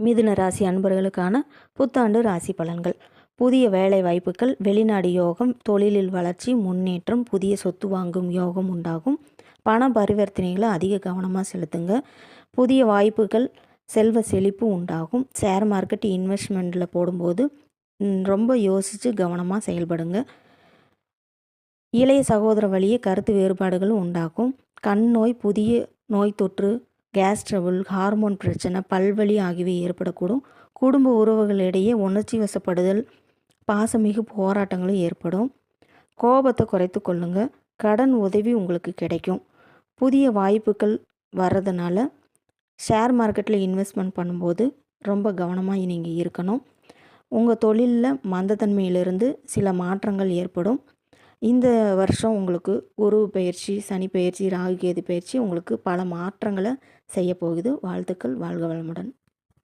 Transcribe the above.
மிதுன ராசி அன்பர்களுக்கான புத்தாண்டு ராசி பலன்கள். புதிய வேலை வாய்ப்புகள், வெளிநாடு யோகம், தொழிலில் வளர்ச்சி, முன்னேற்றம், புதிய சொத்து வாங்கும் யோகம் உண்டாகும். பண பரிவர்த்தனைகளை அதிக கவனமாக செலுத்துங்க. புதிய வாய்ப்புகள், செல்வ செழிப்பு உண்டாகும். ஷேர் மார்க்கெட் இன்வெஸ்ட்மெண்ட்டில் போடும்போது ரொம்ப யோசித்து கவனமாக செயல்படுங்க. இளைய சகோதர வழியே கருத்து வேறுபாடுகளும் உண்டாகும். கண் நோய், புதிய நோய் தொற்று, கேஸ் ட்ரபிள், ஹார்மோன் பிரச்சனை, பல்வலி ஆகியவை ஏற்படக்கூடும். குடும்ப உறவுகளிடையே உணர்ச்சி வசப்படுதல், பாசமிகு போராட்டங்களும் ஏற்படும். கோபத்தை குறைத்து கொள்ளுங்க. கடன் உதவி உங்களுக்கு கிடைக்கும். புதிய வாய்ப்புகள் வர்றதுனால ஷேர் மார்க்கெட்டில் இன்வெஸ்ட்மெண்ட் பண்ணும்போது ரொம்ப கவனமாக நீங்கள் இருக்கணும். உங்கள் தொழிலில் மந்தத்தன்மையிலிருந்து சில மாற்றங்கள் ஏற்படும். இந்த வருஷம் உங்களுக்கு குரு பயிற்சி, சனி பயிற்சி, ராகு கேது பயிற்சி உங்களுக்கு பல மாற்றங்களை செய்ய போகுது. வாழ்த்துக்கள். வாழ்க வளமுடன்.